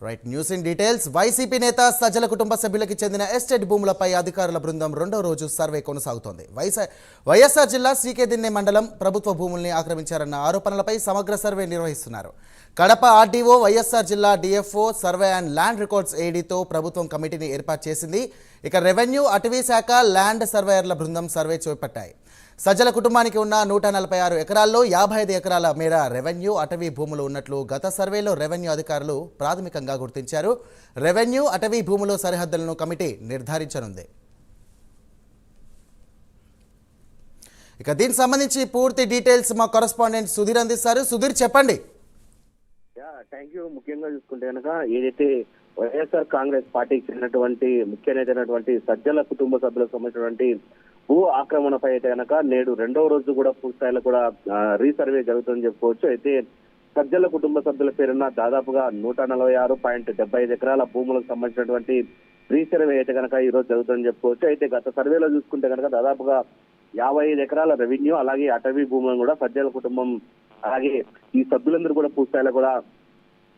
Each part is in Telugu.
Right news in details. YCP నేత సజ్జల కుటుంబ సభ్యులకు చెందిన ఎస్టేట్ భూములపై అధికారుల బృందం రెండో రోజు సర్వే కొనసాగుతోంది. వైఎస్ఆర్ జిల్లా శ్రీకేదిన్నె మండలం ప్రభుత్వ భూముల్ని ఆక్రమించారన్న ఆరోపణలపై సమగ్ర సర్వే నిర్వహిస్తున్నారు. కడప ఆర్డీఓ, వైఎస్ఆర్ జిల్లా DFO, survey and land records ఏడీతో ప్రభుత్వం కమిటీని ఏర్పాటు చేసింది. ఇక రెవెన్యూ, అటవీ శాఖ, ల్యాండ్ సర్వేయర్ల బృందం సర్వే చేపట్టాయి. సజ్జల కుటుంబానికి ఉన్న 146 ఎకరాల్లో 55 ఎకరాల మేర రెవెన్యూ, అటవీ భూములు ఉన్నట్లు గత సర్వేలో రెవెన్యూ అధికారులు ప్రాథమికంగా గుర్తించారు. రెవెన్యూ, అటవీ భూముల సరిహద్దులను కమిటీ నిర్ధారించనుంది. ఇక దీనికి సంబంధించి పూర్తి డీటెయిల్స్ మా కరెస్పాండెంట్ సుధీర్ అందిస్తారు. సుధీర్, చెప్పండి. Thank you. ముఖ్యంగా చూసుకుంటే కనుక ఏదైతే వైఎస్ఆర్ కాంగ్రెస్ పార్టీకి చెందినటువంటి ముఖ్య నేత అయినటువంటి సజ్జల కుటుంబ సభ్యులకు సంబంధించినటువంటి భూ ఆక్రమణపై అయితే కనుక నేడు రెండవ రోజు కూడా పూర్తిస్థాయిలో కూడా రీసర్వే జరుగుతుందని చెప్పుకోవచ్చు. అయితే సజ్జల కుటుంబ సభ్యుల పేరున్న దాదాపుగా 146.75 ఎకరాల భూములకు సంబంధించినటువంటి రీసర్వే అయితే కనుక ఈ రోజు జరుగుతుందని చెప్పుకోవచ్చు. అయితే గత సర్వేలో చూసుకుంటే కనుక దాదాపుగా 55 ఎకరాల రెవెన్యూ, అలాగే అటవీ భూములను కూడా సజ్జల కుటుంబం అలాగే ఈ సభ్యులందరూ కూడా పూర్తిస్థాయిలో కూడా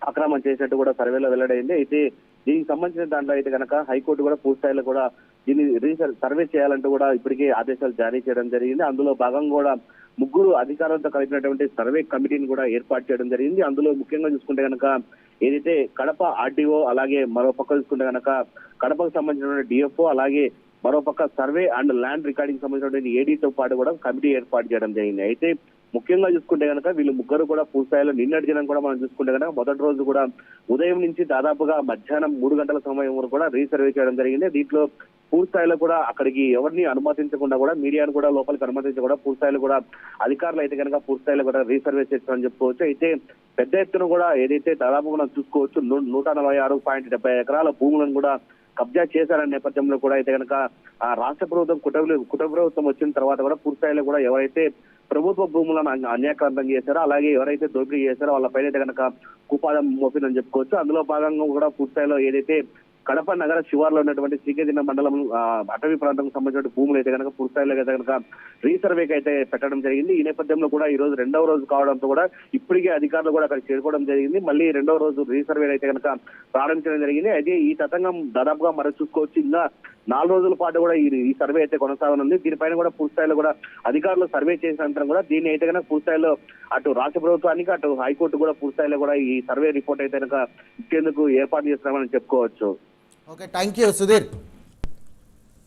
ఆక్రమణ చేసినట్టు కూడా సర్వేలో వెల్లడైంది. అయితే దీనికి సంబంధించిన దాంట్లో అయితే కనుక హైకోర్టు కూడా పూర్తిస్థాయిలో కూడా దీన్ని సర్వే చేయాలంటూ కూడా ఇప్పటికే ఆదేశాలు జారీ చేయడం జరిగింది. అందులో భాగంగా కూడా ముగ్గురు అధికారులతో కలిపినటువంటి సర్వే కమిటీని కూడా ఏర్పాటు చేయడం జరిగింది. అందులో ముఖ్యంగా చూసుకుంటే కనుక ఏదైతే కడప ఆర్డీఓ, అలాగే మరో పక్క చూసుకుంటే కనుక కడపకు సంబంధించినటువంటి డిఎఫ్ఓ, అలాగే మరోపక్క సర్వే అండ్ ల్యాండ్ రికార్డింగ్ సంబంధించినటువంటి ఏడీతో పాటు కూడా కమిటీ ఏర్పాటు చేయడం జరిగింది. అయితే ముఖ్యంగా చూసుకుంటే కనుక వీళ్ళు ముగ్గురు కూడా పూర్తిస్థాయిలో నిన్నటి దినం కూడా మనం చూసుకుంటే కనుక మొదటి రోజు కూడా ఉదయం నుంచి దాదాపుగా మధ్యాహ్నం 3 గంటల సమయం వరకు కూడా రీసర్వే చేయడం జరిగింది. దీంట్లో పూర్తిస్థాయిలో కూడా అక్కడికి ఎవరిని అనుమతించకుండా కూడా, మీడియాను కూడా లోపలికి అనుమతించకుండా పూర్తిస్థాయిలో కూడా అధికారులు అయితే కనుక పూర్తిస్థాయిలో కూడా రీసర్వే చేస్తారని చెప్పుకోవచ్చు. అయితే పెద్ద ఎత్తున కూడా ఏదైతే దాదాపుగా మనం చూసుకోవచ్చు 146.75 ఎకరాల భూములను కూడా కబ్జా చేశారనే నేపథ్యంలో కూడా అయితే కనుక రాష్ట్ర ప్రభుత్వం కుట ప్రభుత్వం వచ్చిన తర్వాత కూడా పూర్తిస్థాయిలో కూడా ఎవరైతే ప్రభుత్వ భూములను అన్యాక్రాంతం చేశారో, అలాగే ఎవరైతే దోపిడీ చేశారో వాళ్ళపైన అయితే కనుక కుపాదం మోపిందని చెప్పుకోవచ్చు. అందులో భాగంగా కూడా పూర్తిస్థాయిలో ఏదైతే కడప నగర శివార్లో ఉన్నటువంటి శ్రీకేదిన్నె మండలం అటవీ ప్రాంతానికి సంబంధించిన భూములు అయితే కనుక పూర్తిస్థాయిలో అయితే కనుక రీసర్వేకి అయితే పెట్టడం జరిగింది. ఈ నేపథ్యంలో కూడా ఈ రోజు రెండవ రోజు కావడంతో కూడా ఇప్పటికే అధికారులు కూడా అక్కడ చేరుకోవడం జరిగింది. మళ్ళీ రెండవ రోజు రీసర్వే అయితే కనుక ప్రారంభించడం జరిగింది. అయితే ఈ తతంగం దాదాపుగా మరి చూసుకోవచ్చు ఇంకా 4 రోజుల పాటు కూడా ఈ సర్వే అయితే కొనసాగనుంది. దీనిపైన కూడా పూర్తిస్థాయిలో కూడా అధికారులు సర్వే చేసిన అనంతరం కూడా దీన్ని అయితే కనుక పూర్తిస్థాయిలో అటు రాష్ట్ర ప్రభుత్వానికి అటు హైకోర్టు కూడా పూర్తిస్థాయిలో కూడా ఈ సర్వే రిపోర్ట్ అయితే కనుక ఇచ్చేందుకు ఏర్పాటు చేస్తున్నామని చెప్పుకోవచ్చు. Okay, thank you Sudheer.